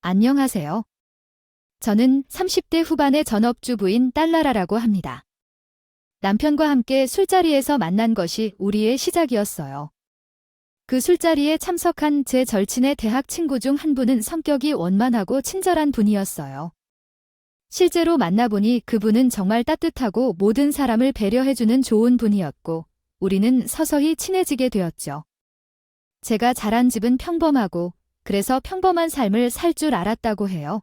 안녕하세요. 저는 30대 후반의 전업주부인 딸라라라고 합니다. 남편과 함께 술자리에서 만난 것이 우리의 시작이었어요. 그 술자리에 참석한 제 절친의 대학 친구 중 한 분은 성격이 원만하고 친절한 분이었어요. 실제로 만나보니 그분은 정말 따뜻하고 모든 사람을 배려해주는 좋은 분이었고, 우리는 서서히 친해지게 되었죠. 제가 자란 집은 평범하고, 그래서 평범한 삶을 살 줄 알았다고 해요.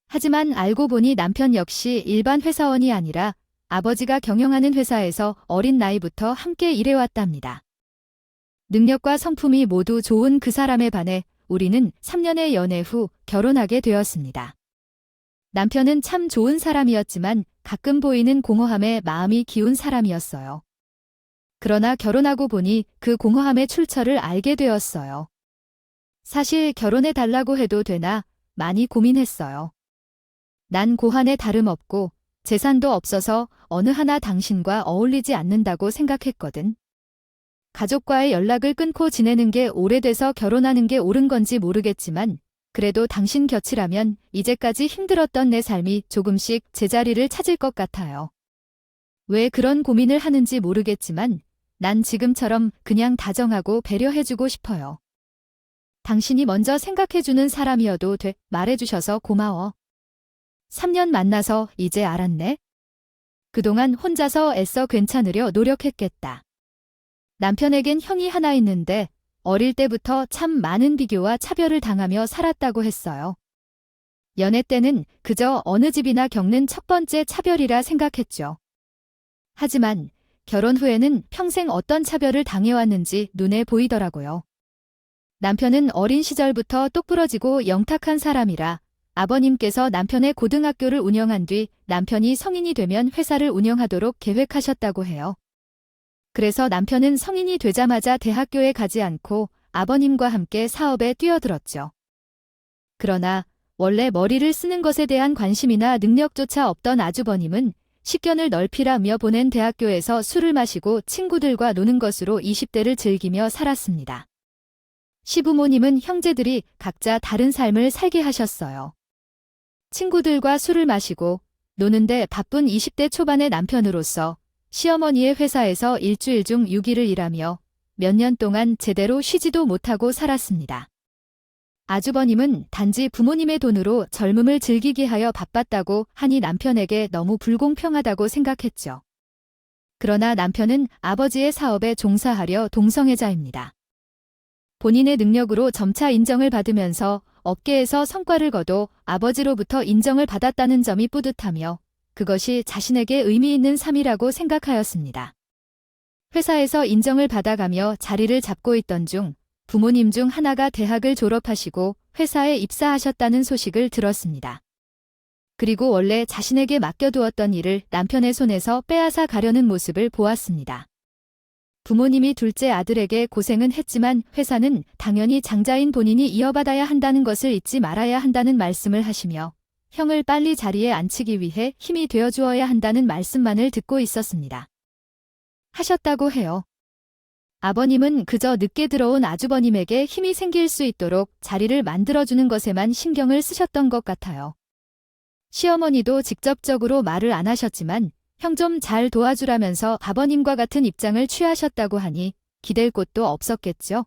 하지만 알고 보니 남편 역시 일반 회사원이 아니라 아버지가 경영하는 회사에서 어린 나이부터 함께 일해왔답니다. 능력과 성품이 모두 좋은 그 사람에 반해 우리는 3년의 연애 후 결혼하게 되었습니다. 남편은 참 좋은 사람이었지만 가끔 보이는 공허함에 마음이 기운 사람이었어요. 그러나 결혼하고 보니 그 공허함의 출처를 알게 되었어요. 사실 결혼해 달라고 해도 되나 많이 고민했어요. 난 고환에 다름없고 재산도 없어서 어느 하나 당신과 어울리지 않는다고 생각했거든. 가족과의 연락을 끊고 지내는 게 오래돼서 결혼하는 게 옳은 건지 모르겠지만 그래도 당신 곁이라면 이제까지 힘들었던 내 삶이 조금씩 제자리를 찾을 것 같아요. 왜 그런 고민을 하는지 모르겠지만 난 지금처럼 그냥 다정하고 배려해주고 싶어요. 당신이 먼저 생각해주는 사람이어도 돼. 말해주셔서 고마워. 3년 만나서 이제 알았네. 그동안 혼자서 애써 괜찮으려 노력했겠다. 남편에겐 형이 하나 있는데 어릴 때부터 참 많은 비교와 차별을 당하며 살았다고 했어요. 연애 때는 그저 어느 집이나 겪는 첫 번째 차별이라 생각했죠. 하지만 결혼 후에는 평생 어떤 차별을 당해왔는지 눈에 보이더라고요. 남편은 어린 시절부터 똑부러지고 영탁한 사람이라 아버님께서 남편의 고등학교를 운영한 뒤 남편이 성인이 되면 회사를 운영하도록 계획하셨다고 해요. 그래서 남편은 성인이 되자마자 대학교에 가지 않고 아버님과 함께 사업에 뛰어들었죠. 그러나 원래 머리를 쓰는 것에 대한 관심이나 능력조차 없던 아주버님은 식견을 넓히라며 보낸 대학교에서 술을 마시고 친구들과 노는 것으로 20대를 즐기며 살았습니다. 시부모님은 형제들이 각자 다른 삶을 살게 하셨어요. 친구들과 술을 마시고 노는데 바쁜 20대 초반의 남편으로서 시어머니의 회사에서 일주일 중 6일을 일하며 몇 년 동안 제대로 쉬지도 못하고 살았습니다. 아주버님은 단지 부모님의 돈으로 젊음을 즐기게 하여 바빴다고 하니 남편에게 너무 불공평하다고 생각했죠. 그러나 남편은 아버지의 사업에 종사하려 동성애자입니다. 본인의 능력으로 점차 인정을 받으면서 업계에서 성과를 거둬 아버지로부터 인정을 받았다는 점이 뿌듯하며 그것이 자신에게 의미 있는 삶이라고 생각하였습니다. 회사에서 인정을 받아가며 자리를 잡고 있던 중 부모님 중 하나가 대학을 졸업하시고 회사에 입사하셨다는 소식을 들었습니다. 그리고 원래 자신에게 맡겨두었던 일을 남편의 손에서 빼앗아 가려는 모습을 보았습니다. 부모님이 둘째 아들에게 고생은 했지만 회사는 당연히 장자인 본인이 이어받아야 한다는 것을 잊지 말아야 한다는 말씀을 하시며 형을 빨리 자리에 앉히기 위해 힘이 되어주어야 한다는 말씀만을 듣고 있었습니다. 하셨다고 해요. 아버님은 그저 늦게 들어온 아주버님에게 힘이 생길 수 있도록 자리를 만들어주는 것에만 신경을 쓰셨던 것 같아요. 시어머니도 직접적으로 말을 안 하셨지만 형 좀 잘 도와주라면서 아버님과 같은 입장을 취하셨다고 하니 기댈 곳도 없었겠죠.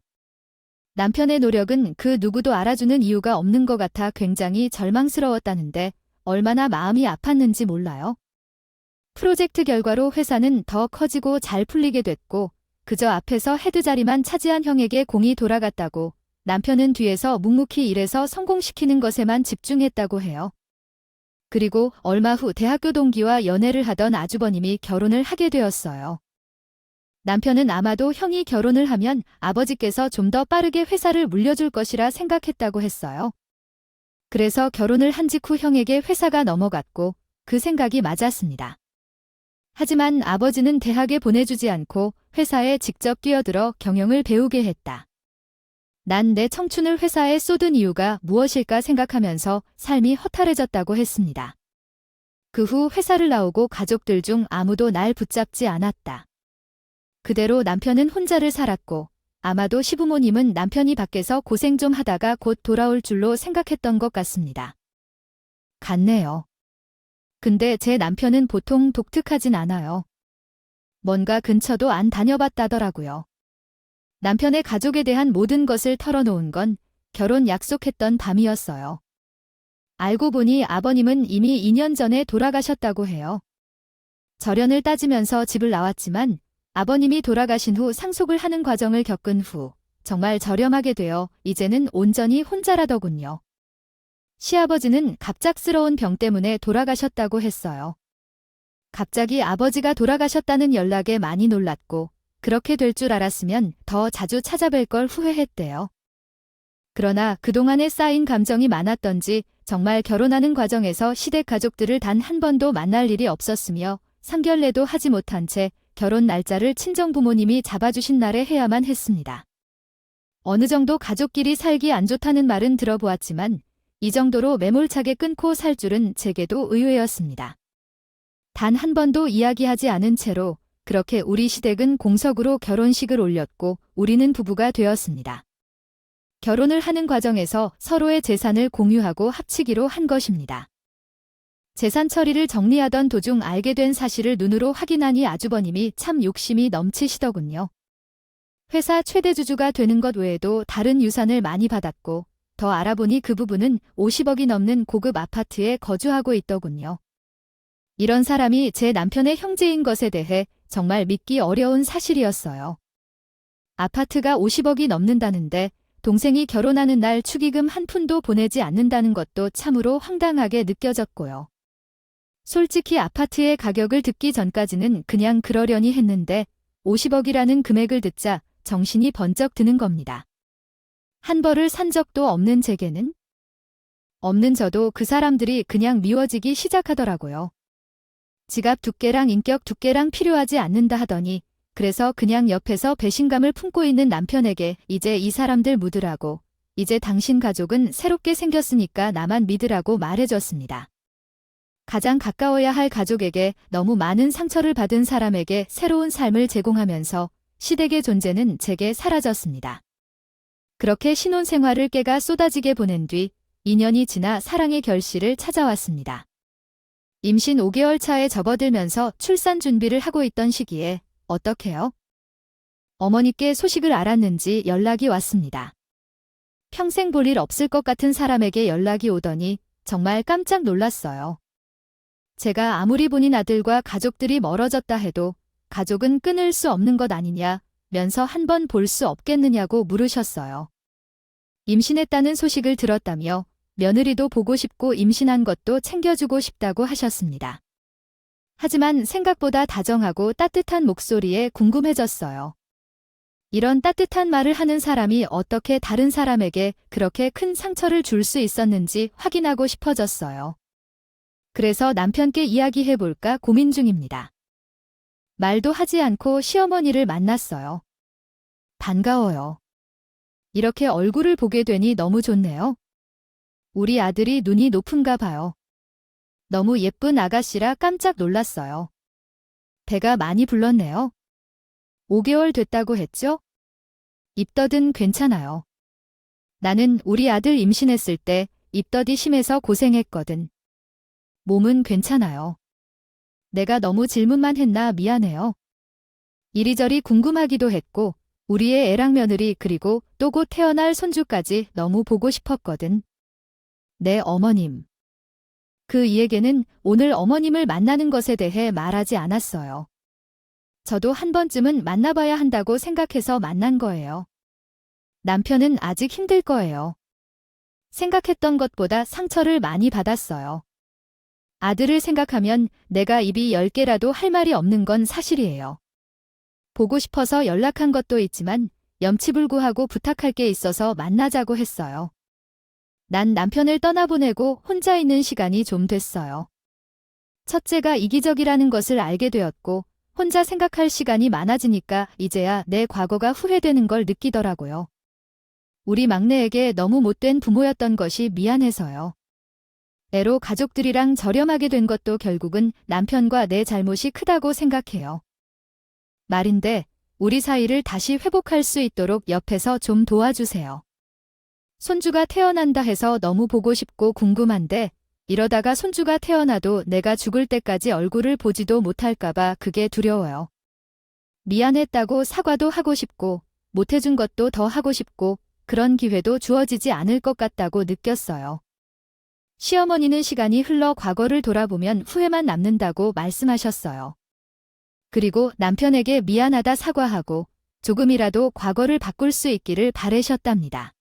남편의 노력은 그 누구도 알아주는 이유가 없는 것 같아 굉장히 절망스러웠다는데 얼마나 마음이 아팠는지 몰라요. 프로젝트 결과로 회사는 더 커지고 잘 풀리게 됐고 그저 앞에서 헤드 자리만 차지한 형에게 공이 돌아갔다고 남편은 뒤에서 묵묵히 일해서 성공시키는 것에만 집중했다고 해요. 그리고 얼마 후 대학교 동기와 연애를 하던 아주버님이 결혼을 하게 되었어요. 남편은 아마도 형이 결혼을 하면 아버지께서 좀 더 빠르게 회사를 물려줄 것이라 생각했다고 했어요. 그래서 결혼을 한 직후 형에게 회사가 넘어갔고 그 생각이 맞았습니다. 하지만 아버지는 대학에 보내주지 않고 회사에 직접 뛰어들어 경영을 배우게 했다. 난 내 청춘을 회사에 쏟은 이유가 무엇일까 생각하면서 삶이 허탈해졌다고 했습니다. 그 후 회사를 나오고 가족들 중 아무도 날 붙잡지 않았다. 그대로 남편은 혼자를 살았고 아마도 시부모님은 남편이 밖에서 고생 좀 하다가 곧 돌아올 줄로 생각했던 것 같습니다. 같네요. 근데 제 남편은 보통 독특하진 않아요. 뭔가 근처도 안 다녀봤다더라고요. 남편의 가족에 대한 모든 것을 털어놓은 건 결혼 약속했던 밤이었어요. 알고 보니 아버님은 이미 2년 전에 돌아가셨다고 해요. 절연을 따지면서 집을 나왔지만 아버님이 돌아가신 후 상속을 하는 과정을 겪은 후 정말 저렴하게 되어 이제는 온전히 혼자라더군요. 시아버지는 갑작스러운 병 때문에 돌아가셨다고 했어요. 갑자기 아버지가 돌아가셨다는 연락에 많이 놀랐고 그렇게 될 줄 알았으면 더 자주 찾아뵐 걸 후회했대요. 그러나 그동안에 쌓인 감정이 많았던지 정말 결혼하는 과정에서 시댁 가족들을 단 한 번도 만날 일이 없었으며 상견례도 하지 못한 채 결혼 날짜를 친정 부모님이 잡아주신 날에 해야만 했습니다. 어느 정도 가족끼리 살기 안 좋다는 말은 들어보았지만 이 정도로 매몰차게 끊고 살 줄은 제게도 의외였습니다. 단 한 번도 이야기하지 않은 채로 그렇게 우리 시댁은 공석으로 결혼식을 올렸고 우리는 부부가 되었습니다. 결혼을 하는 과정에서 서로의 재산을 공유하고 합치기로 한 것입니다. 재산 처리를 정리하던 도중 알게 된 사실을 눈으로 확인하니 아주버님이 참 욕심이 넘치시더군요. 회사 최대 주주가 되는 것 외에도 다른 유산을 많이 받았고 더 알아보니 그 부부는 50억이 넘는 고급 아파트에 거주하고 있더군요. 이런 사람이 제 남편의 형제인 것에 대해 정말 믿기 어려운 사실이었어요. 아파트가 50억이 넘는다는데 동생이 결혼하는 날 축의금 한 푼도 보내지 않는다는 것도 참으로 황당하게 느껴졌고요. 솔직히 아파트의 가격을 듣기 전까지는 그냥 그러려니 했는데 50억이라는 금액을 듣자 정신이 번쩍 드는 겁니다. 한 벌을 산 적도 없는 제게는 없는 저도 그 사람들이 그냥 미워지기 시작하더라고요. 지갑 두께랑 인격 두께랑 필요하지 않는다 하더니 그래서 그냥 옆에서 배신감을 품고 있는 남편에게 이제 이 사람들 묻으라고 이제 당신 가족은 새롭게 생겼으니까 나만 믿으라고 말해줬습니다. 가장 가까워야 할 가족에게 너무 많은 상처를 받은 사람에게 새로운 삶을 제공하면서 시댁의 존재는 제게 사라졌습니다. 그렇게 신혼생활을 깨가 쏟아지게 보낸 뒤 2년이 지나 사랑의 결실을 찾아왔습니다. 임신 5개월 차에 접어들면서 출산 준비를 하고 있던 시기에 어떡해요? 어머니께 소식을 알았는지 연락이 왔습니다. 평생 볼 일 없을 것 같은 사람에게 연락이 오더니 정말 깜짝 놀랐어요. 제가 아무리 본인 아들과 가족들이 멀어졌다 해도 가족은 끊을 수 없는 것 아니냐, 면서 한 번 볼 수 없겠느냐고 물으셨어요. 임신했다는 소식을 들었다며 며느리도 보고 싶고 임신한 것도 챙겨주고 싶다고 하셨습니다. 하지만 생각보다 다정하고 따뜻한 목소리에 궁금해졌어요. 이런 따뜻한 말을 하는 사람이 어떻게 다른 사람에게 그렇게 큰 상처를 줄 수 있었는지 확인하고 싶어졌어요. 그래서 남편께 이야기해볼까 고민 중입니다. 말도 하지 않고 시어머니를 만났어요. 반가워요. 이렇게 얼굴을 보게 되니 너무 좋네요. 우리 아들이 눈이 높은가 봐요. 너무 예쁜 아가씨라 깜짝 놀랐어요. 배가 많이 불렀네요. 5개월 됐다고 했죠? 입덧은 괜찮아요. 나는 우리 아들 임신했을 때 입덧이 심해서 고생했거든. 몸은 괜찮아요. 내가 너무 질문만 했나 미안해요. 이리저리 궁금하기도 했고 우리의 애랑 며느리 그리고 또 곧 태어날 손주까지 너무 보고 싶었거든. 네, 어머님. 그 이에게는 오늘 어머님을 만나는 것에 대해 말하지 않았어요. 저도 한 번쯤은 만나봐야 한다고 생각해서 만난 거예요. 남편은 아직 힘들 거예요. 생각했던 것보다 상처를 많이 받았어요. 아들을 생각하면 내가 입이 10개라도 할 말이 없는 건 사실이에요. 보고 싶어서 연락한 것도 있지만 염치불구하고 부탁할 게 있어서 만나자고 했어요. 난 남편을 떠나보내고 혼자 있는 시간이 좀 됐어요. 첫째가 이기적이라는 것을 알게 되었고 혼자 생각할 시간이 많아지니까 이제야 내 과거가 후회되는 걸 느끼더라고요. 우리 막내에게 너무 못된 부모였던 것이 미안해서요. 애로 가족들이랑 저렴하게 된 것도 결국은 남편과 내 잘못이 크다고 생각해요. 말인데 우리 사이를 다시 회복할 수 있도록 옆에서 좀 도와주세요. 손주가 태어난다 해서 너무 보고 싶고 궁금한데 이러다가 손주가 태어나도 내가 죽을 때까지 얼굴을 보지도 못할까봐 그게 두려워요. 미안했다고 사과도 하고 싶고 못해준 것도 더 하고 싶고 그런 기회도 주어지지 않을 것 같다고 느꼈어요. 시어머니는 시간이 흘러 과거를 돌아보면 후회만 남는다고 말씀하셨어요. 그리고 남편에게 미안하다 사과하고 조금이라도 과거를 바꿀 수 있기를 바라셨답니다.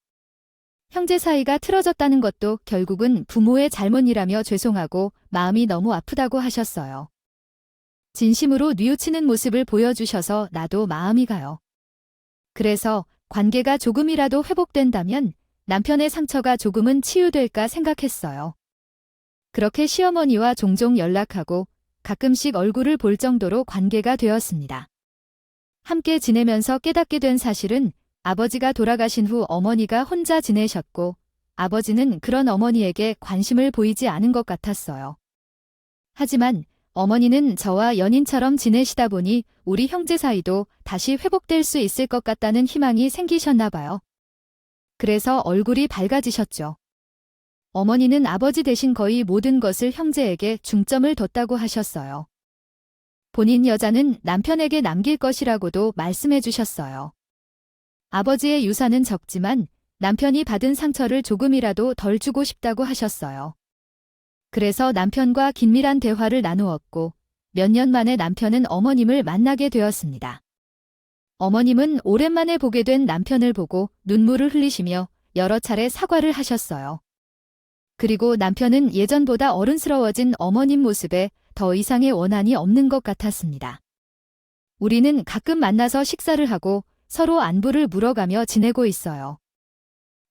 형제 사이가 틀어졌다는 것도 결국은 부모의 잘못이라며 죄송하고 마음이 너무 아프다고 하셨어요. 진심으로 뉘우치는 모습을 보여주셔서 나도 마음이 가요. 그래서 관계가 조금이라도 회복된다면 남편의 상처가 조금은 치유될까 생각했어요. 그렇게 시어머니와 종종 연락하고 가끔씩 얼굴을 볼 정도로 관계가 되었습니다. 함께 지내면서 깨닫게 된 사실은 아버지가 돌아가신 후 어머니가 혼자 지내셨고 아버지는 그런 어머니에게 관심을 보이지 않은 것 같았어요. 하지만 어머니는 저와 연인처럼 지내시다 보니 우리 형제 사이도 다시 회복될 수 있을 것 같다는 희망이 생기셨나 봐요. 그래서 얼굴이 밝아지셨죠. 어머니는 아버지 대신 거의 모든 것을 형제에게 중점을 뒀다고 하셨어요. 본인 여자는 남편에게 남길 것이라고도 말씀해 주셨어요. 아버지의 유산은 적지만 남편이 받은 상처를 조금이라도 덜 주고 싶다고 하셨어요. 그래서 남편과 긴밀한 대화를 나누었고 몇 년 만에 남편은 어머님을 만나게 되었습니다. 어머님은 오랜만에 보게 된 남편을 보고 눈물을 흘리시며 여러 차례 사과를 하셨어요. 그리고 남편은 예전보다 어른스러워진 어머님 모습에 더 이상의 원한이 없는 것 같았습니다. 우리는 가끔 만나서 식사를 하고 서로 안부를 물어가며 지내고 있어요.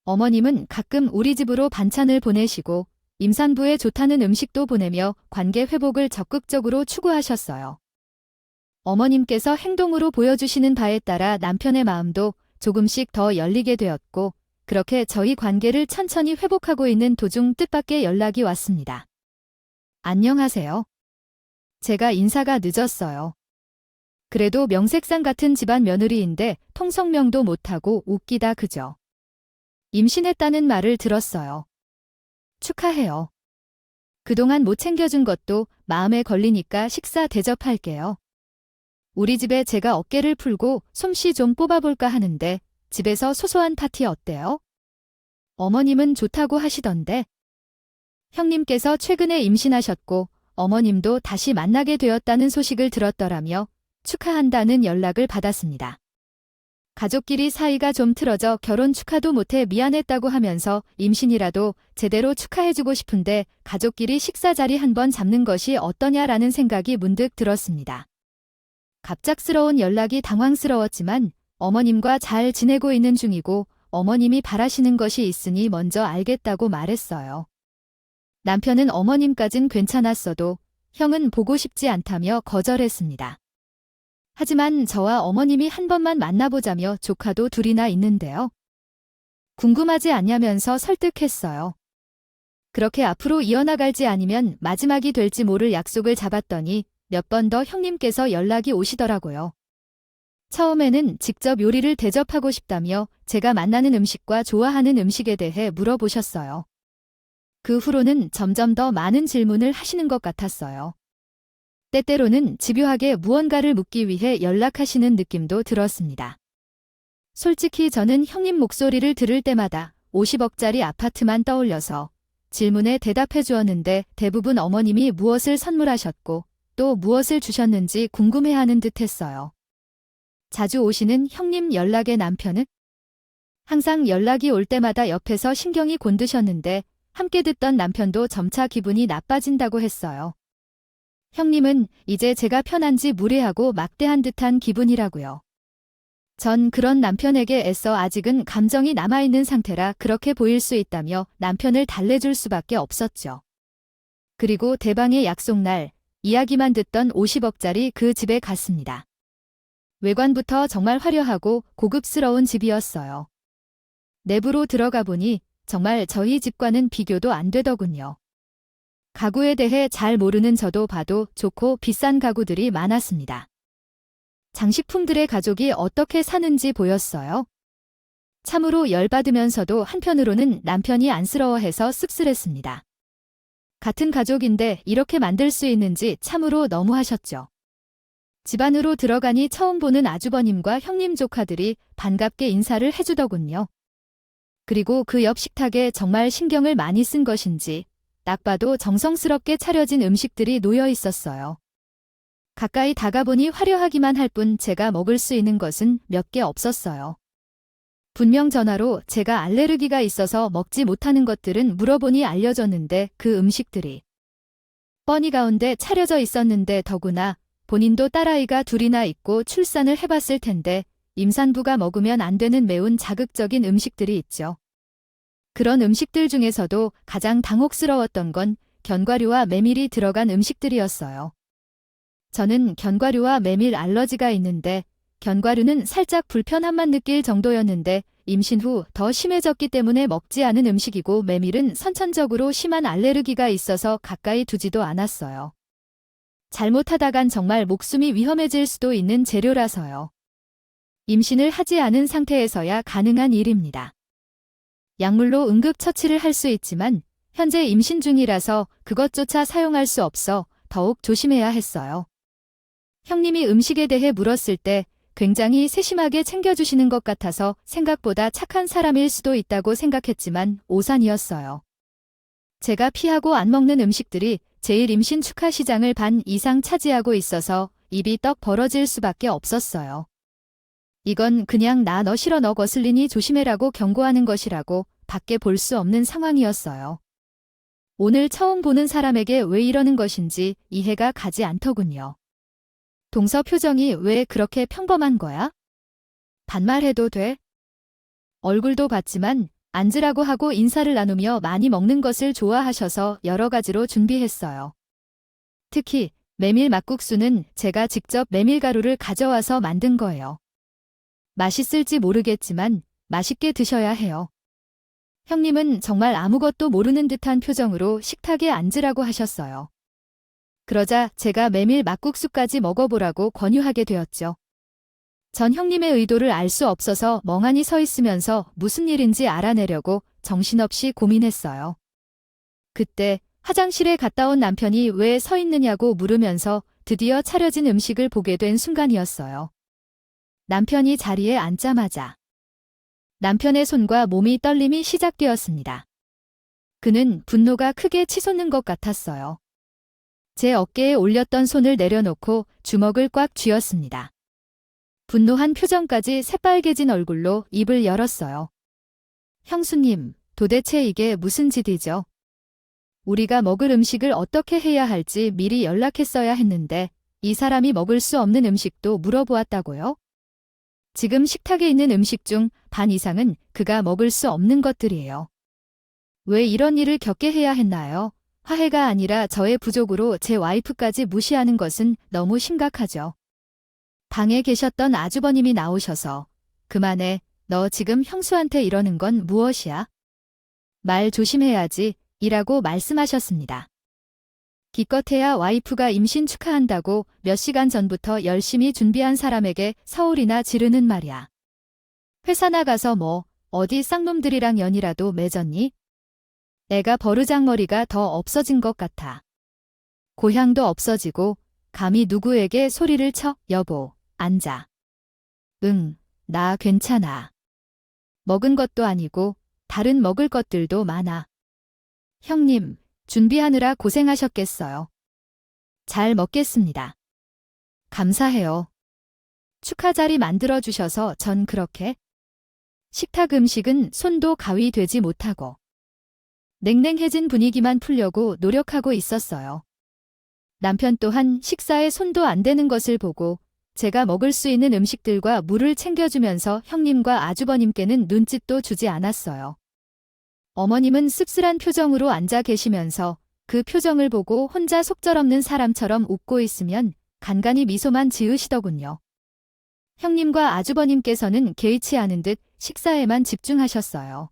어머님은 가끔 우리 집으로 반찬을 보내시고 임산부에 좋다는 음식도 보내며 관계 회복을 적극적으로 추구하셨어요. 어머님께서 행동으로 보여주시는 바에 따라 남편의 마음도 조금씩 더 열리게 되었고 그렇게 저희 관계를 천천히 회복하고 있는 도중 뜻밖의 연락이 왔습니다. 안녕하세요. 제가 인사가 늦었어요. 그래도 명색상 같은 집안 며느리인데 통성명도 못하고 웃기다 그죠. 임신했다는 말을 들었어요. 축하해요. 그동안 못 챙겨준 것도 마음에 걸리니까 식사 대접할게요. 우리 집에 제가 어깨를 풀고 솜씨 좀 뽑아볼까 하는데 집에서 소소한 파티 어때요? 어머님은 좋다고 하시던데. 형님께서 최근에 임신하셨고 어머님도 다시 만나게 되었다는 소식을 들었더라며 축하한다는 연락을 받았습니다. 가족끼리 사이가 좀 틀어져 결혼 축하도 못해 미안했다고 하면서 임신이라도 제대로 축하해주고 싶은데 가족끼리 식사 자리 한번 잡는 것이 어떠냐라는 생각이 문득 들었습니다. 갑작스러운 연락이 당황스러웠지만 어머님과 잘 지내고 있는 중이고 어머님이 바라시는 것이 있으니 먼저 알겠다고 말했어요. 남편은 어머님까진 괜찮았어도 형은 보고 싶지 않다며 거절했습니다. 하지만 저와 어머님이 한 번만 만나보자며 조카도 둘이나 있는데요. 궁금하지 않냐면서 설득했어요. 그렇게 앞으로 이어나갈지 아니면 마지막이 될지 모를 약속을 잡았더니 몇 번 더 형님께서 연락이 오시더라고요. 처음에는 직접 요리를 대접하고 싶다며 제가 만나는 음식과 좋아하는 음식에 대해 물어보셨어요. 그 후로는 점점 더 많은 질문을 하시는 것 같았어요. 때때로는 집요하게 무언가를 묻기 위해 연락하시는 느낌도 들었습니다. 솔직히 저는 형님 목소리를 들을 때마다 50억짜리 아파트만 떠올려서 질문에 대답해 주었는데 대부분 어머님이 무엇을 선물하셨고 또 무엇을 주셨는지 궁금해하는 듯 했어요. 자주 오시는 형님 연락의 남편은? 항상 연락이 올 때마다 옆에서 신경이 곤두셨는데 함께 듣던 남편도 점차 기분이 나빠진다고 했어요. 형님은 이제 제가 편한지 무례하고 막대한 듯한 기분이라고요. 전 그런 남편에게 애써 아직은 감정이 남아있는 상태라 그렇게 보일 수 있다며 남편을 달래줄 수밖에 없었죠. 그리고 대방의 약속날 이야기만 듣던 50억짜리 그 집에 갔습니다. 외관부터 정말 화려하고 고급스러운 집이었어요. 내부로 들어가 보니 정말 저희 집과는 비교도 안 되더군요. 가구에 대해 잘 모르는 저도 봐도 좋고 비싼 가구들이 많았습니다. 장식품들의 가족이 어떻게 사는지 보였어요. 참으로 열받으면서도 한편으로는 남편이 안쓰러워해서 씁쓸했습니다. 같은 가족인데 이렇게 만들 수 있는지 참으로 너무하셨죠. 집 안으로 들어가니 처음 보는 아주버님과 형님 조카들이 반갑게 인사를 해주더군요. 그리고 그 옆 식탁에 정말 신경을 많이 쓴 것인지 딱 봐도 정성스럽게 차려진 음식들이 놓여 있었어요. 가까이 다가보니 화려하기만 할 뿐 제가 먹을 수 있는 것은 몇 개 없었어요. 분명 전화로 제가 알레르기가 있어서 먹지 못하는 것들은 물어보니 알려줬는데 그 음식들이 뻔히 가운데 차려져 있었는데 더구나 본인도 딸아이가 둘이나 있고 출산을 해봤을 텐데 임산부가 먹으면 안 되는 매운 자극적인 음식들이 있죠. 그런 음식들 중에서도 가장 당혹스러웠던 건 견과류와 메밀이 들어간 음식들이었어요. 저는 견과류와 메밀 알러지가 있는데 견과류는 살짝 불편함만 느낄 정도였는데 임신 후 더 심해졌기 때문에 먹지 않은 음식이고 메밀은 선천적으로 심한 알레르기가 있어서 가까이 두지도 않았어요. 잘못하다간 정말 목숨이 위험해질 수도 있는 재료라서요. 임신을 하지 않은 상태에서야 가능한 일입니다. 약물로 응급처치를 할 수 있지만 현재 임신 중이라서 그것조차 사용할 수 없어 더욱 조심해야 했어요. 형님이 음식에 대해 물었을 때 굉장히 세심하게 챙겨주시는 것 같아서 생각보다 착한 사람일 수도 있다고 생각했지만 오산이었어요. 제가 피하고 안 먹는 음식들이 제일 임신 축하 시장을 반 이상 차지하고 있어서 입이 떡 벌어질 수밖에 없었어요. 이건 그냥 나 너 싫어 너 거슬리니 조심해라고 경고하는 것이라고 밖에 볼 수 없는 상황이었어요. 오늘 처음 보는 사람에게 왜 이러는 것인지 이해가 가지 않더군요. 동서 표정이 왜 그렇게 평범한 거야? 반말해도 돼? 얼굴도 봤지만 앉으라고 하고 인사를 나누며 많이 먹는 것을 좋아하셔서 여러 가지로 준비했어요. 특히 메밀 막국수는 제가 직접 메밀가루를 가져와서 만든 거예요. 맛있을지 모르겠지만 맛있게 드셔야 해요. 형님은 정말 아무것도 모르는 듯한 표정으로 식탁에 앉으라고 하셨어요. 그러자 제가 메밀 막국수까지 먹어보라고 권유하게 되었죠. 전 형님의 의도를 알 수 없어서 멍하니 서 있으면서 무슨 일인지 알아내려고 정신없이 고민했어요. 그때 화장실에 갔다 온 남편이 왜 서 있느냐고 물으면서 드디어 차려진 음식을 보게 된 순간이었어요. 남편이 자리에 앉자마자 남편의 손과 몸이 떨림이 시작되었습니다. 그는 분노가 크게 치솟는 것 같았어요. 제 어깨에 올렸던 손을 내려놓고 주먹을 꽉 쥐었습니다. 분노한 표정까지 새빨개진 얼굴로 입을 열었어요. 형수님, 도대체 이게 무슨 짓이죠? 우리가 먹을 음식을 어떻게 해야 할지 미리 연락했어야 했는데 이 사람이 먹을 수 없는 음식도 물어보았다고요? 지금 식탁에 있는 음식 중 반 이상은 그가 먹을 수 없는 것들이에요. 왜 이런 일을 겪게 해야 했나요? 화해가 아니라 저의 부족으로 제 와이프까지 무시하는 것은 너무 심각하죠. 방에 계셨던 아주버님이 나오셔서 그만해, 너 지금 형수한테 이러는 건 무엇이야? 말 조심해야지, 이라고 말씀하셨습니다. 기껏해야 와이프가 임신 축하한다고 몇 시간 전부터 열심히 준비한 사람에게 서울이나 지르는 말이야. 회사 나가서 뭐 어디 쌍놈들이랑 연이라도 맺었니? 애가 버르장머리가 더 없어진 것 같아. 고향도 없어지고 감히 누구에게 소리를 쳐? 여보, 앉아. 응, 나 괜찮아. 먹은 것도 아니고 다른 먹을 것들도 많아. 형님, 준비하느라 고생하셨겠어요. 잘 먹겠습니다. 감사해요. 축하 자리 만들어주셔서 전 그렇게. 식탁 음식은 손도 가위 되지 못하고 냉랭해진 분위기만 풀려고 노력하고 있었어요. 남편 또한 식사에 손도 안 대는 것을 보고 제가 먹을 수 있는 음식들과 물을 챙겨주면서 형님과 아주버님께는 눈짓도 주지 않았어요. 어머님은 씁쓸한 표정으로 앉아 계시면서 그 표정을 보고 혼자 속절없는 사람처럼 웃고 있으면 간간히 미소만 지으시더군요. 형님과 아주버님께서는 개의치 않은 듯 식사에만 집중하셨어요.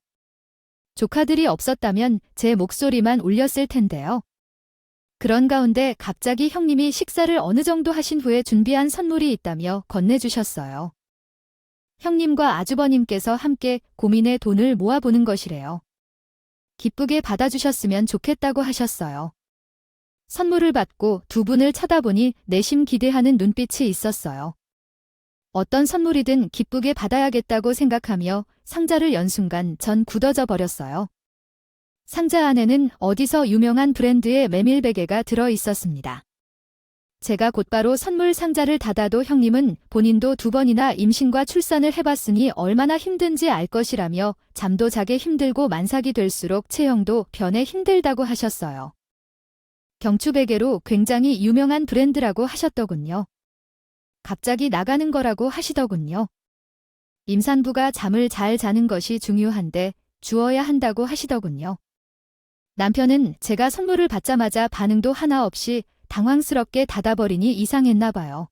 조카들이 없었다면 제 목소리만 울렸을 텐데요. 그런 가운데 갑자기 형님이 식사를 어느 정도 하신 후에 준비한 선물이 있다며 건네주셨어요. 형님과 아주버님께서 함께 고민에 돈을 모아보는 것이래요. 기쁘게 받아주셨으면 좋겠다고 하셨어요. 선물을 받고 두 분을 쳐다보니 내심 기대하는 눈빛이 있었어요. 어떤 선물이든 기쁘게 받아야겠다고 생각하며 상자를 연 순간 전 굳어져 버렸어요. 상자 안에는 어디서 유명한 브랜드의 메밀베개가 들어 있었습니다. 제가 곧바로 선물 상자를 닫아도 형님은 본인도 2번이나 임신과 출산을 해봤으니 얼마나 힘든지 알 것이라며 잠도 자게 힘들고 만삭이 될수록 체형도 변해 힘들다고 하셨어요. 경추베개로 굉장히 유명한 브랜드라고 하셨더군요. 갑자기 나가는 거라고 하시더군요. 임산부가 잠을 잘 자는 것이 중요한데 주어야 한다고 하시더군요. 남편은 제가 선물을 받자마자 반응도 하나 없이 당황스럽게 닫아버리니 이상했나 봐요.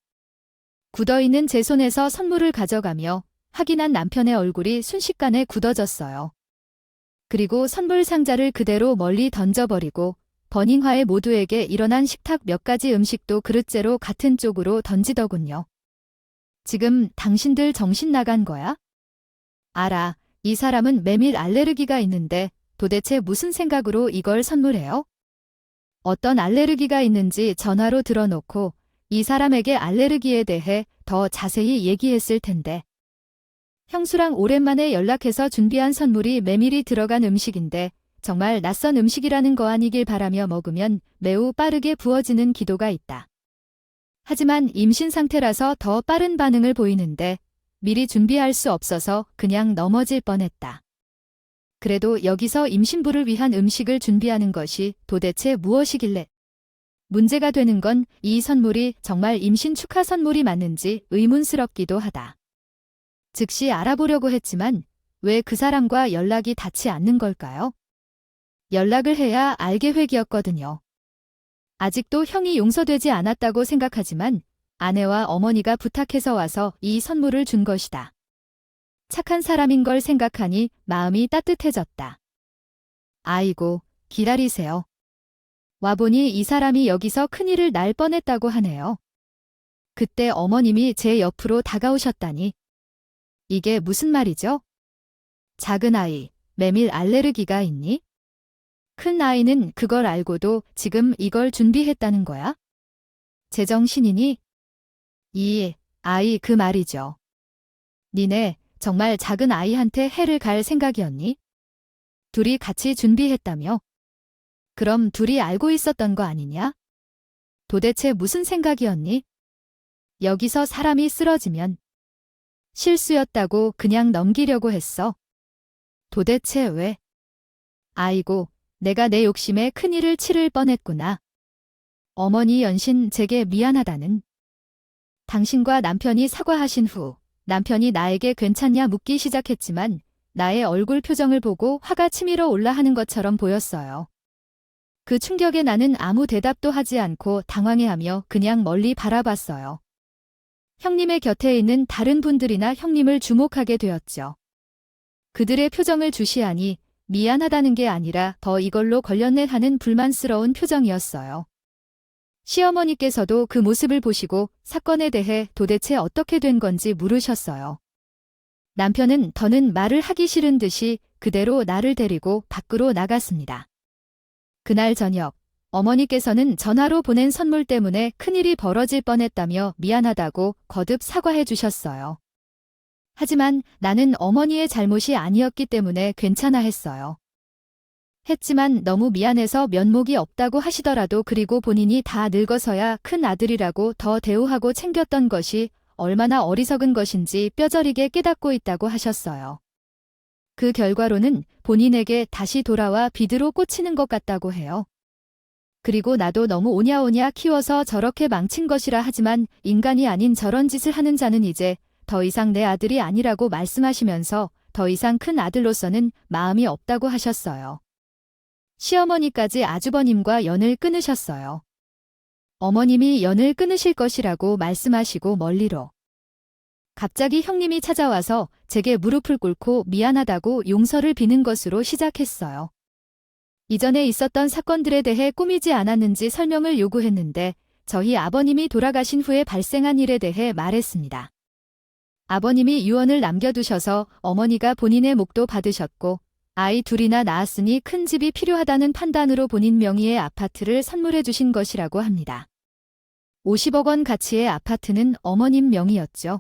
굳어있는 제 손에서 선물을 가져가며 확인한 남편의 얼굴이 순식간에 굳어졌어요. 그리고 선물 상자를 그대로 멀리 던져버리고 버닝화에 모두에게 일어난 식탁 몇 가지 음식도 그릇째로 같은 쪽으로 던지더군요. 지금 당신들 정신 나간 거야? 알아. 이 사람은 메밀 알레르기가 있는데 도대체 무슨 생각으로 이걸 선물해요? 어떤 알레르기가 있는지 전화로 들어놓고 이 사람에게 알레르기에 대해 더 자세히 얘기했을 텐데. 형수랑 오랜만에 연락해서 준비한 선물이 메밀이 들어간 음식인데 정말 낯선 음식이라는 거 아니길 바라며 먹으면 매우 빠르게 부어지는 기도가 있다. 하지만 임신 상태라서 더 빠른 반응을 보이는데 미리 준비할 수 없어서 그냥 넘어질 뻔했다. 그래도 여기서 임신부를 위한 음식을 준비하는 것이 도대체 무엇이길래 문제가 되는 건 이 선물이 정말 임신 축하 선물이 맞는지 의문스럽기도 하다. 즉시 알아보려고 했지만 왜 그 사람과 연락이 닿지 않는 걸까요? 연락을 해야 알 계획이었거든요. 아직도 형이 용서되지 않았다고 생각하지만 아내와 어머니가 부탁해서 와서 이 선물을 준 것이다. 착한 사람인 걸 생각하니 마음이 따뜻해졌다. 아이고, 기다리세요. 와보니 이 사람이 여기서 큰일을 날 뻔했다고 하네요. 그때 어머님이 제 옆으로 다가오셨다니. 이게 무슨 말이죠? 작은 아이, 메밀 알레르기가 있니? 큰 아이는 그걸 알고도 지금 이걸 준비했다는 거야? 제정신이니? 이 아이 그 말이죠. 니네 정말 작은 아이한테 해를 갈 생각이었니? 둘이 같이 준비했다며? 그럼 둘이 알고 있었던 거 아니냐? 도대체 무슨 생각이었니? 여기서 사람이 쓰러지면 실수였다고 그냥 넘기려고 했어. 도대체 왜? 아이고, 내가 내 욕심에 큰일을 치를 뻔했구나. 어머니 연신 제게 미안하다는. 당신과 남편이 사과하신 후 남편이 나에게 괜찮냐 묻기 시작했지만 나의 얼굴 표정을 보고 화가 치밀어 올라 하는 것처럼 보였어요. 그 충격에 나는 아무 대답도 하지 않고 당황해하며 그냥 멀리 바라봤어요. 형님의 곁에 있는 다른 분들이나 형님을 주목하게 되었죠. 그들의 표정을 주시하니 미안하다는 게 아니라 더 이걸로 걸렸네 하는 불만스러운 표정이었어요. 시어머니께서도 그 모습을 보시고 사건에 대해 도대체 어떻게 된 건지 물으셨어요. 남편은 더는 말을 하기 싫은 듯이 그대로 나를 데리고 밖으로 나갔습니다. 그날 저녁, 어머니께서는 전화로 보낸 선물 때문에 큰일이 벌어질 뻔했다며 미안하다고 거듭 사과해 주셨어요. 하지만 나는 어머니의 잘못이 아니었기 때문에 괜찮아 했어요. 했지만 너무 미안해서 면목이 없다고 하시더라도 그리고 본인이 다 늙어서야 큰 아들이라고 더 대우하고 챙겼던 것이 얼마나 어리석은 것인지 뼈저리게 깨닫고 있다고 하셨어요. 그 결과로는 본인에게 다시 돌아와 비드로 꽂히는 것 같다고 해요. 그리고 나도 너무 오냐오냐 키워서 저렇게 망친 것이라 하지만 인간이 아닌 저런 짓을 하는 자는 이제 더 이상 내 아들이 아니라고 말씀하시면서 더 이상 큰 아들로서는 마음이 없다고 하셨어요. 시어머니까지 아주버님과 연을 끊으셨어요. 어머님이 연을 끊으실 것이라고 말씀하시고 멀리로. 갑자기 형님이 찾아와서 제게 무릎을 꿇고 미안하다고 용서를 비는 것으로 시작했어요. 이전에 있었던 사건들에 대해 꾸미지 않았는지 설명을 요구했는데 저희 아버님이 돌아가신 후에 발생한 일에 대해 말했습니다. 아버님이 유언을 남겨두셔서 어머니가 본인의 몫도 받으셨고 아이 둘이나 낳았으니 큰 집이 필요하다는 판단으로 본인 명의의 아파트를 선물해 주신 것이라고 합니다. 50억 원 가치의 아파트는 어머님 명의였죠.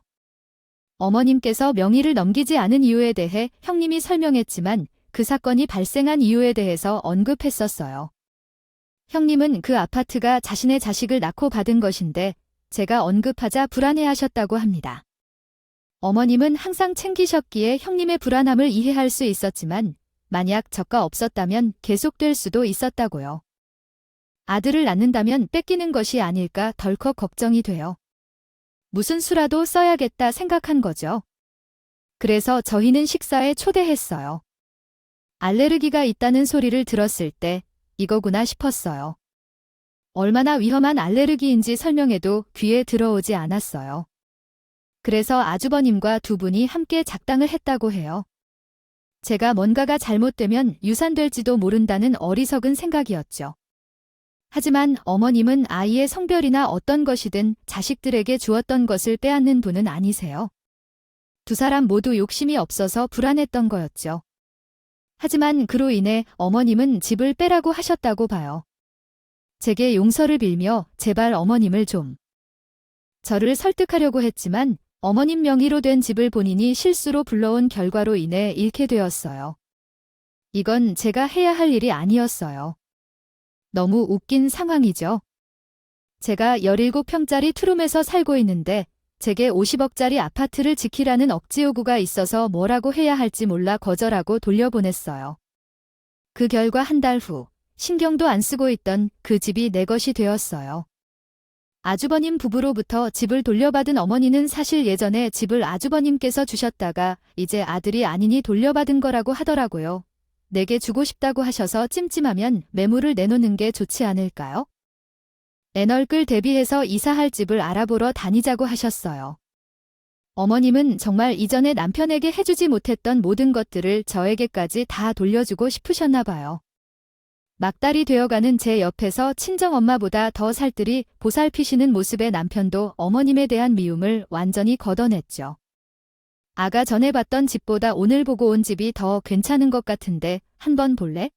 어머님께서 명의를 넘기지 않은 이유에 대해 형님이 설명했지만 그 사건이 발생한 이유에 대해서 언급했었어요. 형님은 그 아파트가 자신의 자식을 낳고 받은 것인데 제가 언급하자 불안해하셨다고 합니다. 어머님은 항상 챙기셨기에 형님의 불안함을 이해할 수 있었지만 만약 저가 없었다면 계속될 수도 있었다고요. 아들을 낳는다면 뺏기는 것이 아닐까 덜컥 걱정이 돼요. 무슨 수라도 써야겠다 생각한 거죠. 그래서 저희는 식사에 초대했어요. 알레르기가 있다는 소리를 들었을 때 이거구나 싶었어요. 얼마나 위험한 알레르기인지 설명해도 귀에 들어오지 않았어요. 그래서 아주버님과 두 분이 함께 작당을 했다고 해요. 제가 뭔가가 잘못되면 유산될지도 모른다는 어리석은 생각이었죠. 하지만 어머님은 아이의 성별이나 어떤 것이든 자식들에게 주었던 것을 빼앗는 분은 아니세요. 두 사람 모두 욕심이 없어서 불안했던 거였죠. 하지만 그로 인해 어머님은 집을 빼라고 하셨다고 봐요. 제게 용서를 빌며 제발 어머님을 좀. 저를 설득하려고 했지만 어머님 명의로 된 집을 본인이 실수로 불러온 결과로 인해 잃게 되었어요. 이건 제가 해야 할 일이 아니었어요. 너무 웃긴 상황이죠. 제가 17평짜리 투룸에서 살고 있는데 제게 50억짜리 아파트를 지키라는 억지 요구가 있어서 뭐라고 해야 할지 몰라 거절하고 돌려보냈어요. 그 결과 한 달 후 신경도 안 쓰고 있던 그 집이 내 것이 되었어요. 아주버님 부부로부터 집을 돌려받은 어머니는 사실 예전에 집을 아주버님께서 주셨다가 이제 아들이 아니니 돌려받은 거라고 하더라고요. 내게 주고 싶다고 하셔서 찜찜하면 매물을 내놓는 게 좋지 않을까요? 애널끌 대비해서 이사할 집을 알아보러 다니자고 하셨어요. 어머님은 정말 이전에 남편에게 해주지 못했던 모든 것들을 저에게까지 다 돌려주고 싶으셨나 봐요. 막달이 되어가는 제 옆에서 친정엄마보다 더 살뜰히 보살피시는 모습의 남편도 어머님에 대한 미움을 완전히 걷어냈죠. 아가 전에 봤던 집보다 오늘 보고 온 집이 더 괜찮은 것 같은데 한번 볼래?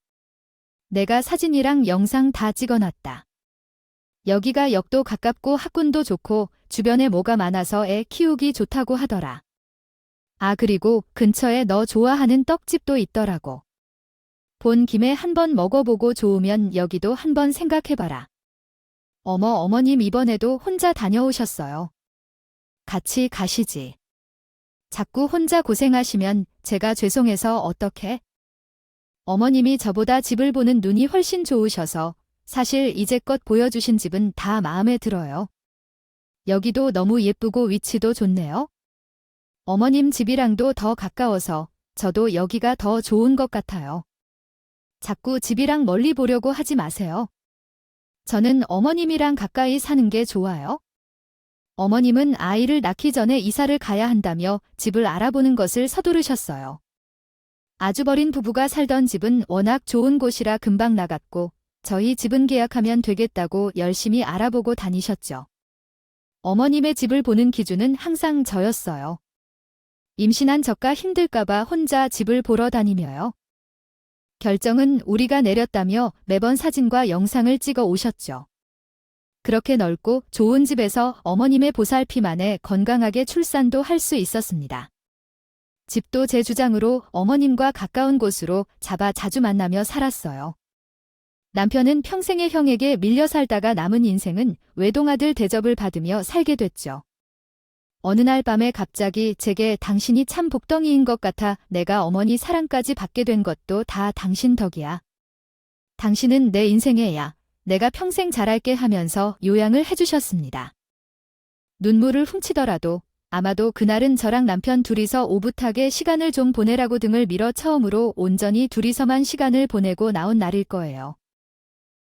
내가 사진이랑 영상 다 찍어놨다. 여기가 역도 가깝고 학군도 좋고 주변에 뭐가 많아서 애 키우기 좋다고 하더라. 아 그리고 근처에 너 좋아하는 떡집도 있더라고. 본 김에 한번 먹어보고 좋으면 여기도 한번 생각해봐라. 어머님 이번에도 혼자 다녀오셨어요. 같이 가시지. 자꾸 혼자 고생하시면 제가 죄송해서 어떡해? 어머님이 저보다 집을 보는 눈이 훨씬 좋으셔서 사실 이제껏 보여주신 집은 다 마음에 들어요. 여기도 너무 예쁘고 위치도 좋네요. 어머님 집이랑도 더 가까워서 저도 여기가 더 좋은 것 같아요. 자꾸 집이랑 멀리 보려고 하지 마세요. 저는 어머님이랑 가까이 사는 게 좋아요. 어머님은 아이를 낳기 전에 이사를 가야 한다며 집을 알아보는 것을 서두르셨어요. 아주버린 부부가 살던 집은 워낙 좋은 곳이라 금방 나갔고 저희 집은 계약하면 되겠다고 열심히 알아보고 다니셨죠. 어머님의 집을 보는 기준은 항상 저였어요. 임신한 저가 힘들까봐 혼자 집을 보러 다니며요. 결정은 우리가 내렸다며 매번 사진과 영상을 찍어 오셨죠. 그렇게 넓고 좋은 집에서 어머님의 보살핌 안에 건강하게 출산도 할 수 있었습니다. 집도 제 주장으로 어머님과 가까운 곳으로 잡아 자주 만나며 살았어요. 남편은 평생의 형에게 밀려 살다가 남은 인생은 외동아들 대접을 받으며 살게 됐죠. 어느 날 밤에 갑자기 제게 당신이 참 복덩이인 것 같아 내가 어머니 사랑까지 받게 된 것도 다 당신 덕이야. 당신은 내 인생의 애야. 내가 평생 잘할게 하면서 요양을 해주셨습니다. 눈물을 훔치더라도 아마도 그날은 저랑 남편 둘이서 오붓하게 시간을 좀 보내라고 등을 밀어 처음으로 온전히 둘이서만 시간을 보내고 나온 날일 거예요.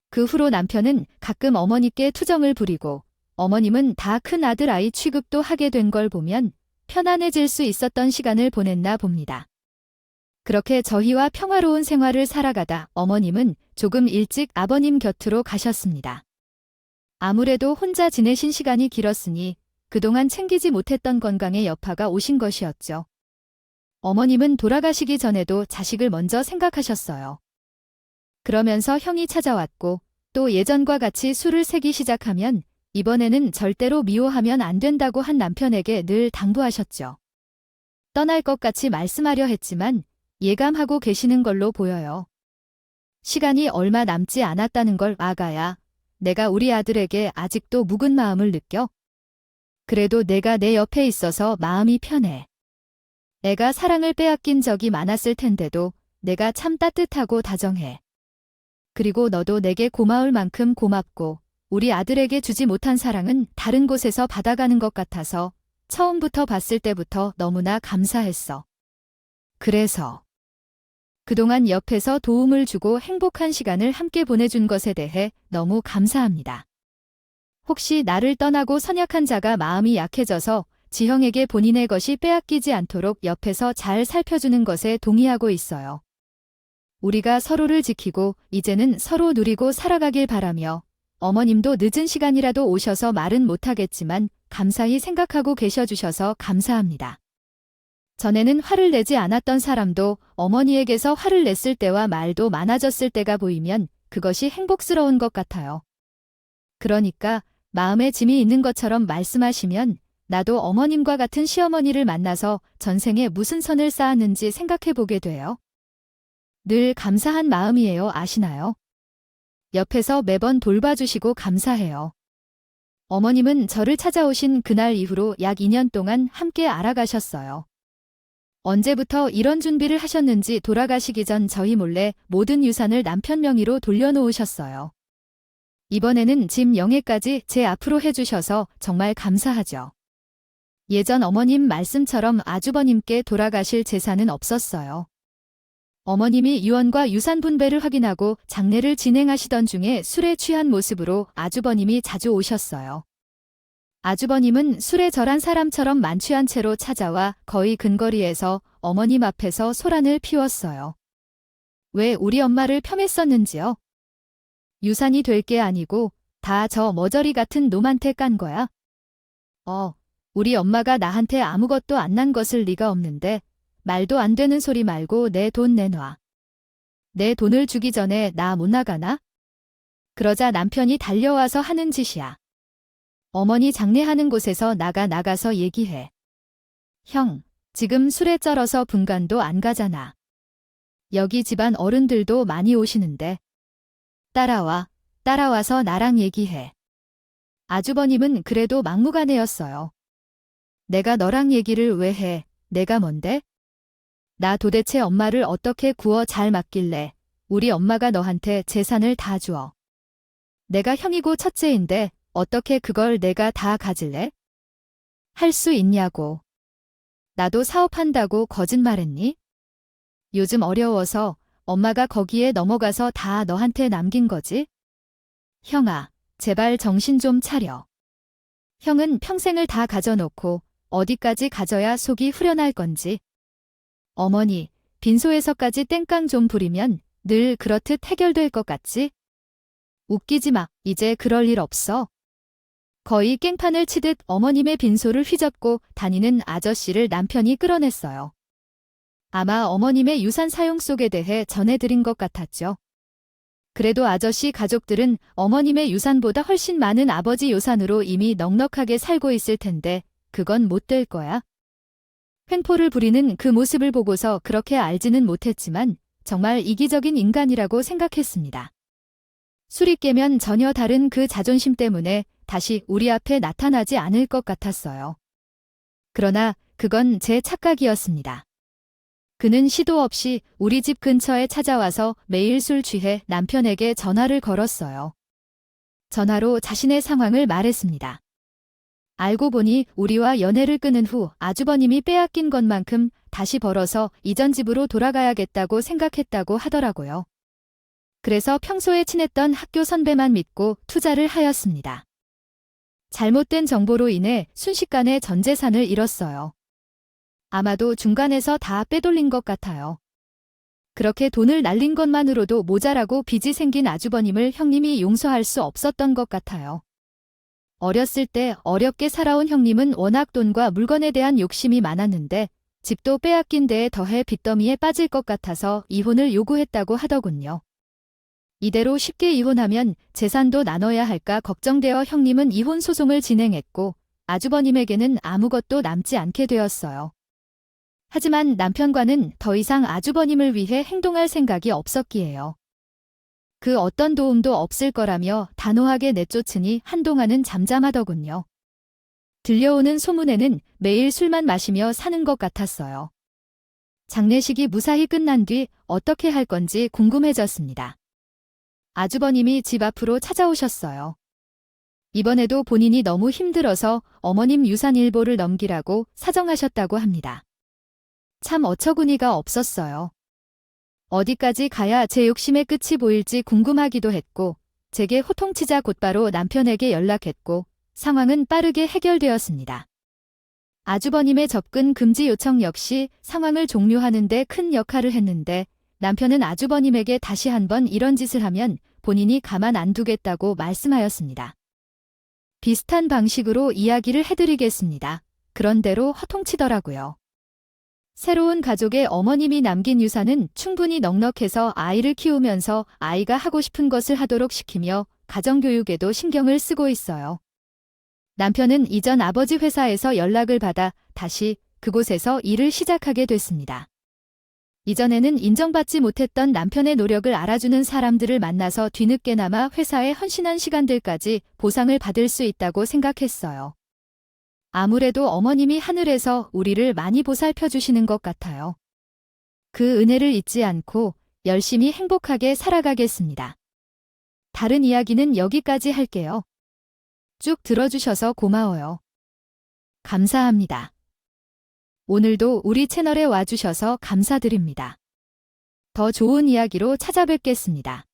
그 후로 남편은 가끔 어머니께 투정을 부리고 어머님은 다 큰 아들 아이 취급도 하게 된 걸 보면 편안해질 수 있었던 시간을 보냈나 봅니다. 그렇게 저희와 평화로운 생활을 살아가다 어머님은 조금 일찍 아버님 곁으로 가셨습니다. 아무래도 혼자 지내신 시간이 길었으니 그동안 챙기지 못했던 건강에 여파가 오신 것이었죠. 어머님은 돌아가시기 전에도 자식을 먼저 생각하셨어요. 그러면서 형이 찾아왔고 또 예전과 같이 술을 새기 시작하면 이번에는 절대로 미워하면 안 된다고 한 남편에게 늘 당부하셨죠. 떠날 것 같이 말씀하려 했지만 예감하고 계시는 걸로 보여요. 시간이 얼마 남지 않았다는 걸 아가야, 내가 우리 아들에게 아직도 묵은 마음을 느껴? 그래도 내가 내 옆에 있어서 마음이 편해. 애가 사랑을 빼앗긴 적이 많았을 텐데도 내가 참 따뜻하고 다정해. 그리고 너도 내게 고마울 만큼 고맙고 우리 아들에게 주지 못한 사랑은 다른 곳에서 받아가는 것 같아서 처음부터 봤을 때부터 너무나 감사했어. 그래서 그동안 옆에서 도움을 주고 행복한 시간을 함께 보내준 것에 대해 너무 감사합니다. 혹시 나를 떠나고 선약한 자가 마음이 약해져서 지형에게 본인의 것이 빼앗기지 않도록 옆에서 잘 살펴주는 것에 동의하고 있어요. 우리가 서로를 지키고 이제는 서로 누리고 살아가길 바라며 어머님도 늦은 시간이라도 오셔서 말은 못하겠지만 감사히 생각하고 계셔주셔서 감사합니다. 전에는 화를 내지 않았던 사람도 어머니에게서 화를 냈을 때와 말도 많아졌을 때가 보이면 그것이 행복스러운 것 같아요. 그러니까 마음에 짐이 있는 것처럼 말씀하시면 나도 어머님과 같은 시어머니를 만나서 전생에 무슨 선을 쌓았는지 생각해 보게 돼요. 늘 감사한 마음이에요. 아시나요? 옆에서 매번 돌봐주시고 감사해요. 어머님은 저를 찾아오신 그날 이후로 약 2년 동안 함께 알아가셨어요. 언제부터 이런 준비를 하셨는지 돌아가시기 전 저희 몰래 모든 유산을 남편 명의로 돌려놓으셨어요. 이번에는 집 영예까지 제 앞으로 해주셔서 정말 감사하죠. 예전 어머님 말씀처럼 아주버님께 돌아가실 재산은 없었어요. 어머님이 유언과 유산 분배를 확인하고 장례를 진행하시던 중에 술에 취한 모습으로 아주버님이 자주 오셨어요. 아주버님은 술에 절한 사람처럼 만취한 채로 찾아와 거의 근거리에서 어머님 앞에서 소란을 피웠어요. 왜 우리 엄마를 폄했었는지요? 유산이 될 게 아니고 다 저 머저리 같은 놈한테 깐 거야? 우리 엄마가 나한테 아무것도 안 난 것을 리가 없는데 말도 안 되는 소리 말고 내 돈 내놔. 내 돈을 주기 전에 나 못 나가나? 그러자 남편이 달려와서 하는 짓이야. 어머니 장례하는 곳에서 나가서 얘기해. 형, 지금 술에 쩔어서 분간도 안 가잖아. 여기 집안 어른들도 많이 오시는데. 따라와서 나랑 얘기해. 아주버님은 그래도 막무가내였어요. 내가 너랑 얘기를 왜 해? 내가 뭔데? 나 도대체 엄마를 어떻게 구워 잘 맡길래 우리 엄마가 너한테 재산을 다 주어. 내가 형이고 첫째인데 어떻게 그걸 내가 다 가질래? 할 수 있냐고. 나도 사업한다고 거짓말했니? 요즘 어려워서 엄마가 거기에 넘어가서 다 너한테 남긴 거지? 형아, 제발 정신 좀 차려. 형은 평생을 다 가져놓고 어디까지 가져야 속이 후련할 건지. 어머니, 빈소에서까지 땡깡 좀 부리면 늘 그렇듯 해결될 것 같지? 웃기지 마. 이제 그럴 일 없어. 거의 깽판을 치듯 어머님의 빈소를 휘젓고 다니는 아저씨를 남편이 끌어냈어요. 아마 어머님의 유산 사용 속에 대해 전해드린 것 같았죠. 그래도 아저씨 가족들은 어머님의 유산보다 훨씬 많은 아버지 유산으로 이미 넉넉하게 살고 있을 텐데 그건 못 될 거야. 횡포를 부리는 그 모습을 보고서 그렇게 알지는 못했지만 정말 이기적인 인간이라고 생각했습니다. 술이 깨면 전혀 다른 그 자존심 때문에 다시 우리 앞에 나타나지 않을 것 같았어요. 그러나 그건 제 착각이었습니다. 그는 시도 없이 우리 집 근처에 찾아와서 매일 술 취해 남편에게 전화를 걸었어요. 전화로 자신의 상황을 말했습니다. 알고 보니 우리와 연애를 끊은 후 아주버님이 빼앗긴 것만큼 다시 벌어서 이전 집으로 돌아가야겠다고 생각했다고 하더라고요. 그래서 평소에 친했던 학교 선배만 믿고 투자를 하였습니다. 잘못된 정보로 인해 순식간에 전 재산을 잃었어요. 아마도 중간에서 다 빼돌린 것 같아요. 그렇게 돈을 날린 것만으로도 모자라고 빚이 생긴 아주버님을 형님이 용서할 수 없었던 것 같아요. 어렸을 때 어렵게 살아온 형님은 워낙 돈과 물건에 대한 욕심이 많았는데 집도 빼앗긴 데에 더해 빚더미에 빠질 것 같아서 이혼을 요구했다고 하더군요. 이대로 쉽게 이혼하면 재산도 나눠야 할까 걱정되어 형님은 이혼 소송을 진행했고 아주버님에게는 아무것도 남지 않게 되었어요. 하지만 남편과는 더 이상 아주버님을 위해 행동할 생각이 없었기에요. 그 어떤 도움도 없을 거라며 단호하게 내쫓으니 한동안은 잠잠하더군요. 들려오는 소문에는 매일 술만 마시며 사는 것 같았어요. 장례식이 무사히 끝난 뒤 어떻게 할 건지 궁금해졌습니다. 아주버님이 집 앞으로 찾아오셨어요. 이번에도 본인이 너무 힘들어서 어머님 유산 일보를 넘기라고 사정하셨다고 합니다. 참 어처구니가 없었어요. 어디까지 가야 제 욕심의 끝이 보일지 궁금하기도 했고 제게 호통치자 곧바로 남편에게 연락했고 상황은 빠르게 해결되었습니다. 아주버님의 접근 금지 요청 역시 상황을 종료하는 데 큰 역할을 했는데 남편은 아주버님에게 다시 한번 이런 짓을 하면 본인이 가만 안 두겠다고 말씀하였습니다. 비슷한 방식으로 이야기를 해드리겠습니다. 그런대로 허통치더라고요. 새로운 가족의 어머님이 남긴 유산은 충분히 넉넉해서 아이를 키우면서 아이가 하고 싶은 것을 하도록 시키며 가정교육에도 신경을 쓰고 있어요. 남편은 이전 아버지 회사에서 연락을 받아 다시 그곳에서 일을 시작하게 됐습니다. 이전에는 인정받지 못했던 남편의 노력을 알아주는 사람들을 만나서 뒤늦게나마 회사에 헌신한 시간들까지 보상을 받을 수 있다고 생각했어요. 아무래도 어머님이 하늘에서 우리를 많이 보살펴 주시는 것 같아요. 그 은혜를 잊지 않고 열심히 행복하게 살아가겠습니다. 다른 이야기는 여기까지 할게요. 쭉 들어주셔서 고마워요. 감사합니다. 오늘도 우리 채널에 와주셔서 감사드립니다. 더 좋은 이야기로 찾아뵙겠습니다.